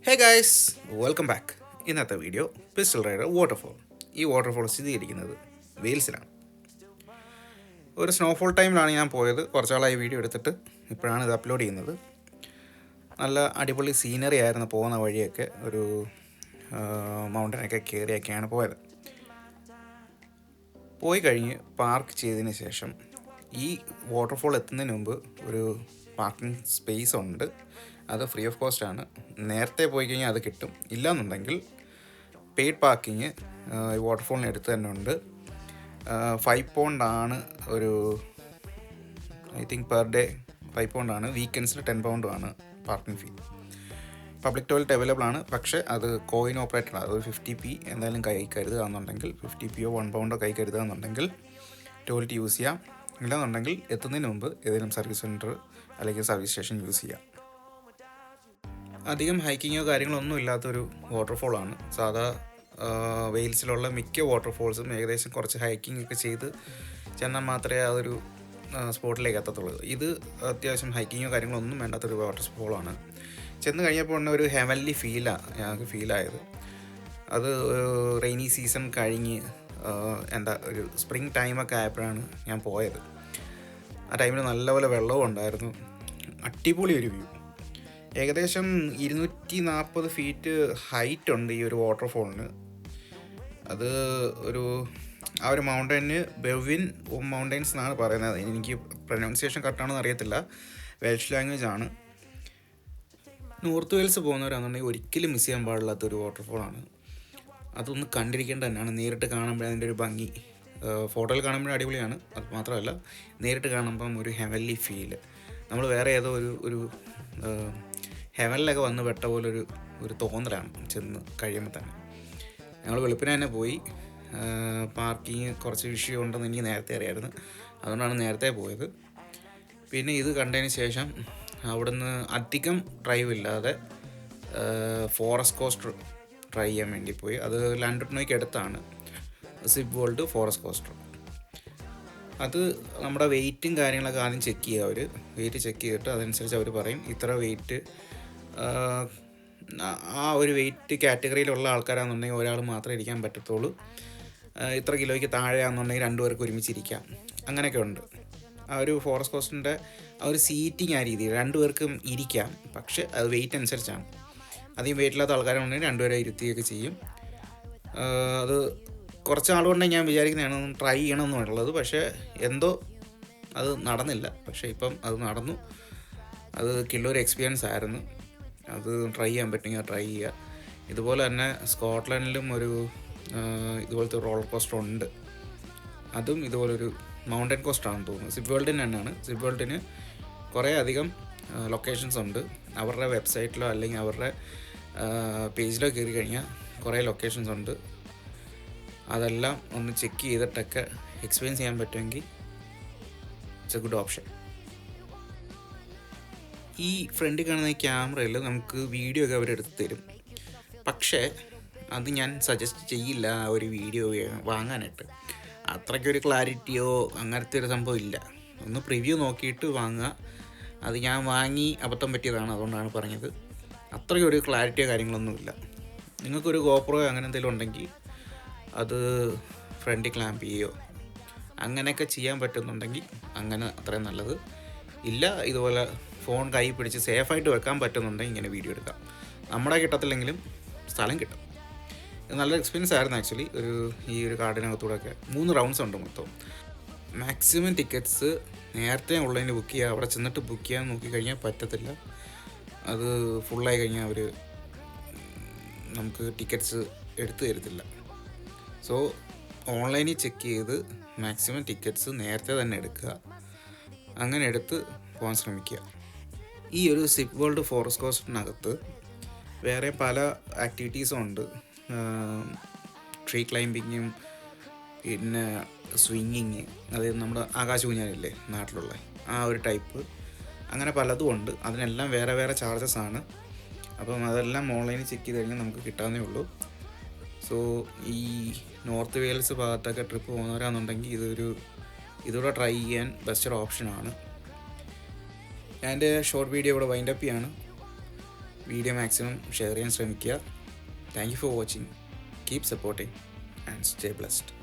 Hey guys, welcome back. ഇന്നത്തെ video pistol rider waterfall. ഈ waterfall സ്ഥിതി ചെയ്തിരിക്കുന്നത് വെയിൽസിലാണ്. ഒരു സ്നോഫോൾ ടൈമിലാണ് ഞാൻ പോയത്. കുറച്ചാളായി വീഡിയോ എടുത്തിട്ട് ഇപ്പോഴാണ് ഇത് അപ്ലോഡ് ചെയ്യുന്നത്. നല്ല അടിപൊളി സീനറി ആയിരുന്നു. പോകുന്ന വഴിയൊക്കെ ഒരു മൗണ്ടനൊക്കെ കയറിയൊക്കെയാണ് പോയത്. പോയി കഴിഞ്ഞ് പാർക്ക് ചെയ്തതിന് ശേഷം ഈ വാട്ടർഫോൾ എത്തുന്നതിന് മുമ്പ് ഒരു പാർക്കിംഗ് സ്പേസ് ഉണ്ട്. അത് ഫ്രീ ഓഫ് കോസ്റ്റ് ആണ്. നേരത്തെ പോയി കഴിഞ്ഞാൽ അത് കിട്ടും. ഇല്ലയെന്നുണ്ടെങ്കിൽ പെയ്ഡ് പാർക്കിങ് ഈ വാട്ടർഫോളിന് അടുത്ത് തന്നെ ഉണ്ട്. 5 പൗണ്ടാണ് ഒരു ഐ തിങ്ക് പെർ ഡേ 5 പൗണ്ടാണ്. വീക്കെൻഡ്സിൽ 10 പൗണ്ടുമാണ് parking fee. Public toilet available ആണ്, പക്ഷേ അത് കോയിൻ ഓപ്പറേറ്റഡ് ആണ്. അത് 50p എന്തായാലും കൈ കരുതുകയെന്നുണ്ടെങ്കിൽ 50p 1 പൗണ്ടോ കൈ കരുതുകയെന്നുണ്ടെങ്കിൽ ടോയ്ലറ്റ് യൂസ് ചെയ്യാം. ഇല്ലെന്നുണ്ടെങ്കിൽ എത്തുന്നതിന് മുമ്പ് ഏതെങ്കിലും സർവീസ് സെൻറ്റർ അല്ലെങ്കിൽ സർവീസ് സ്റ്റേഷൻ യൂസ് ചെയ്യാം. അധികം ഹൈക്കിങ്ങോ കാര്യങ്ങളൊന്നും ഇല്ലാത്തൊരു വാട്ടർഫോളാണ്. സാധാ വെയിൽസിലുള്ള മിക്ക വാട്ടർഫോൾസും ഏകദേശം കുറച്ച് ഹൈക്കിംഗ് ഒക്കെ ചെയ്ത് ചെന്നാൽ മാത്രമേ അതൊരു സ്പോട്ടിലേക്ക് എത്തത്തുള്ളൂ. ഇത് അത്യാവശ്യം ഹൈക്കിങ്ങോ കാര്യങ്ങളൊന്നും വേണ്ടാത്തൊരു വാട്ടർഫോളാണ്. ചെന്ന് കഴിഞ്ഞപ്പോൾ തന്നെ ഒരു ഹെവൻലി ഫീലാണ് ഞങ്ങൾക്ക് ഫീലായത്. അത് റെയിനി സീസൺ കഴിഞ്ഞ് ഒരു സ്പ്രിങ് ടൈമൊക്കെ ആയപ്പോഴാണ് ഞാൻ പോയത്. ആ ടൈമിൽ നല്ലപോലെ വെള്ളവും ഉണ്ടായിരുന്നു. അടിപൊളി ഒരു വ്യൂ. ഏകദേശം 240 ഫീറ്റ് ഹൈറ്റ് ഉണ്ട് ഈ ഒരു വാട്ടർഫോളിന്. അത് ആ ഒരു മൗണ്ടൈന് ബെവിൻ മൗണ്ടൈൻസ് എന്നാണ് പറയുന്നത്. എനിക്ക് പ്രൊനൗൺസിയേഷൻ കറക്റ്റാണെന്ന് അറിയത്തില്ല. വെൽഷ് ലാംഗ്വേജ് ആണ്. നോർത്ത് വെയിൽസ് പോകുന്നവരാണെന്നുണ്ടെങ്കിൽ ഒരിക്കലും മിസ് ചെയ്യാൻ പാടില്ലാത്തൊരു വാട്ടർഫോളാണ്. അതൊന്ന് കണ്ടിരിക്കേണ്ട തന്നെയാണ്. നേരിട്ട് കാണുമ്പോൾ അതിൻ്റെ ഒരു ഭംഗി ഫോട്ടോയിൽ കാണുമ്പോഴും അടിപൊളിയാണ്. അത് മാത്രമല്ല, നേരിട്ട് കാണുമ്പം ഒരു ഹെവൻലി ഫീല്. നമ്മൾ വേറെ ഏതോ ഒരു ഹെവനിലൊക്കെ വന്ന് പെട്ട പോലൊരു തോന്നലാണ് ചെന്ന് കഴിയുമ്പോൾ തന്നെ. ഞങ്ങൾ വെളുപ്പിന് തന്നെ പോയി. പാർക്കിങ് കുറച്ച് വിഷയം ഉണ്ടെന്ന് എനിക്ക് നേരത്തെ അറിയാമായിരുന്നു. അതുകൊണ്ടാണ് നേരത്തെ പോയത്. പിന്നെ ഇത് കണ്ടതിന് ശേഷം അവിടുന്ന് അധികം ഡ്രൈവ് ഇല്ലാതെ ഫോറസ്റ്റ് കോസ്റ്റർ ട്രൈ ചെയ്യാൻ വേണ്ടി പോയി. അത് ലാൻഡ്നോയ്ക്ക് അടുത്താണ് സിപ്പ് വേൾഡ് ഫോറസ്റ്റ് കോസ്റ്റർ. അത് നമ്മുടെ വെയിറ്റും കാര്യങ്ങളൊക്കെ ആദ്യം ചെക്ക് ചെയ്യുക. അവർ വെയിറ്റ് ചെക്ക് ചെയ്തിട്ട് അതനുസരിച്ച് അവർ പറയും ഇത്ര വെയിറ്റ്, ആ ഒരു വെയിറ്റ് കാറ്റഗറിയിലുള്ള ആൾക്കാരാണെന്നുണ്ടെങ്കിൽ ഒരാൾ മാത്രമേ ഇരിക്കാൻ പറ്റത്തുള്ളൂ. ഇത്ര കിലോയ്ക്ക് താഴെയാണെന്നുണ്ടെങ്കിൽ 2 പേർക്ക് ഒരുമിച്ചിരിക്കാം. അങ്ങനെയൊക്കെ ഉണ്ട്. ആ ഒരു ഫോറസ്റ്റ് കോസ്റ്റിൻ്റെ ആ ഒരു സീറ്റിംഗ് ആ രീതിയിൽ 2 പേർക്കും ഇരിക്കാം. പക്ഷേ അത് വെയിറ്റ് അനുസരിച്ചാണ്. അധികം വെയിറ്റില്ലാത്ത ആൾക്കാരാണെന്നുണ്ടെങ്കിൽ 2 പേരെ ഇരുത്തുകയൊക്കെ ചെയ്യും. അത് കുറച്ച് നാളുകൊണ്ട് ഞാൻ വിചാരിക്കുന്നതാണ് ട്രൈ ചെയ്യണമെന്നുള്ളത്. പക്ഷേ എന്തോ അത് നടന്നില്ല. പക്ഷേ ഇപ്പം അത് നടന്നു. അത് കിള്ളൊരു എക്സ്പീരിയൻസ് ആയിരുന്നു. അത് ട്രൈ ചെയ്യാൻ പറ്റുമെങ്കിൽ ട്രൈ ചെയ്യുക. ഇതുപോലെ തന്നെ സ്കോട്ട്ലൻഡിലും ഇതുപോലത്തെ റോളർ കോസ്റ്റർ ഉണ്ട്. അതും ഇതുപോലൊരു മൗണ്ടൻ കോസ്റ്ററാണെന്ന് തോന്നുന്നു. സിപ്പ് വേൾഡിന് തന്നെയാണ്. സിപ്പ് വേൾഡിന് കുറേ അധികം ലൊക്കേഷൻസ് ഉണ്ട്. അവരുടെ വെബ്സൈറ്റിലോ അല്ലെങ്കിൽ അവരുടെ പേജിലോ കയറി കഴിഞ്ഞാൽ കുറേ ലൊക്കേഷൻസ് ഉണ്ട്. അതെല്ലാം ഒന്ന് ചെക്ക് ചെയ്തിട്ടൊക്കെ എക്സ്പീരിയൻസ് ചെയ്യാൻ പറ്റുമെങ്കിൽ ഇറ്റ്സ് എ ഗുഡ് ഓപ്ഷൻ. ഈ ഫ്രണ്ടിൽ കാണുന്ന ഈ ക്യാമറയിൽ നമുക്ക് വീഡിയോ ഒക്കെ അവരെടുത്ത് തരും. പക്ഷേ അത് ഞാൻ സജസ്റ്റ് ചെയ്യില്ല ആ ഒരു വീഡിയോ വാങ്ങാനായിട്ട്. അത്രയ്ക്കൊരു ക്ലാരിറ്റിയോ അങ്ങനത്തെ ഒരു സംഭവം ഇല്ല. ഒന്ന് പ്രിവ്യൂ നോക്കിയിട്ട് വാങ്ങുക. അത് ഞാൻ വാങ്ങി അബദ്ധം പറ്റിയതാണ്, അതുകൊണ്ടാണ് പറഞ്ഞത്. അത്രയ്ക്കൊരു ക്ലാരിറ്റിയോ കാര്യങ്ങളൊന്നുമില്ല. നിങ്ങൾക്കൊരു ഗോപ്രോ അങ്ങനെ എന്തെങ്കിലും ഉണ്ടെങ്കിൽ അത് ഫ്രണ്ടിൽ ക്ലാമ്പ് ചെയ്യുകയോ അങ്ങനെയൊക്കെ ചെയ്യാൻ പറ്റുന്നുണ്ടെങ്കിൽ അങ്ങനെ അത്രയും നല്ലത്. ഇല്ല, ഇതുപോലെ ഫോൺ കൈ പിടിച്ച് സേഫായിട്ട് വെക്കാൻ പറ്റുന്നുണ്ടെങ്കിൽ ഇങ്ങനെ വീഡിയോ എടുക്കാം. നമ്മുടെ കിട്ടത്തില്ലെങ്കിലും സ്ഥലം കിട്ടും. ഇത് നല്ലൊരു എക്സ്പീരിയൻസ് ആയിരുന്നു ആക്ച്വലി. ഈ ഒരു കാർഡിനകത്തൂടെയൊക്കെ 3 റൗണ്ട്സ് ഉണ്ട് മൊത്തം. മാക്സിമം ടിക്കറ്റ്സ് നേരത്തെ ഓൺലൈനിൽ ബുക്ക് ചെയ്യുക. അവിടെ ചെന്നിട്ട് ബുക്ക് ചെയ്യാൻ നോക്കിക്കഴിഞ്ഞാൽ പറ്റത്തില്ല. അത് ഫുള്ളായി കഴിഞ്ഞാൽ അവർ നമുക്ക് ടിക്കറ്റ്സ് എടുത്തു തരത്തില്ല. സോ ഓൺലൈനിൽ ചെക്ക് ചെയ്ത് മാക്സിമം ടിക്കറ്റ്സ് നേരത്തെ തന്നെ എടുക്കുക. അങ്ങനെ എടുത്ത് പോകാൻ ശ്രമിക്കുക. ഈ ഒരു സിപ്പ് വേൾഡ് ഫോറസ്റ്റ് കോസ്റ്റിനകത്ത് വേറെ പല ആക്ടിവിറ്റീസും ഉണ്ട്. ട്രീ ക്ലൈമ്പിങ്ങും പിന്നെ സ്വിങ്ങിങ്, അതായത് നമ്മുടെ ആകാശഊഞ്ഞാലില്ലേ നാട്ടിലുള്ള ആ ഒരു ടൈപ്പ്, അങ്ങനെ പലതും ഉണ്ട്. അതിനെല്ലാം വേറെ വേറെ ചാർജസ് ആണ്. അപ്പം അതെല്ലാം ഓൺലൈനിൽ ചെക്ക് ചെയ്ത് കഴിഞ്ഞാൽ നമുക്ക് കിട്ടാവുന്നേ ഉള്ളൂ. സോ ഈ നോർത്ത് വെയിൽസ് ഭാഗത്തൊക്കെ ട്രിപ്പ് പോകുന്നവരാണെന്നുണ്ടെങ്കിൽ ഇതൂടെ ട്രൈ ചെയ്യാൻ ബെസ്റ്റ് ഒരു ഓപ്ഷനാണ്. ഞാൻ എൻ്റെ ഷോർട്ട് വീഡിയോ ഇവിടെ വൈൻഡപ്പ് ചെയ്യാണ്. വീഡിയോ മാക്സിമം ഷെയർ ചെയ്യാൻ ശ്രമിക്കുക. Thank you for watching. Keep supporting and stay blessed.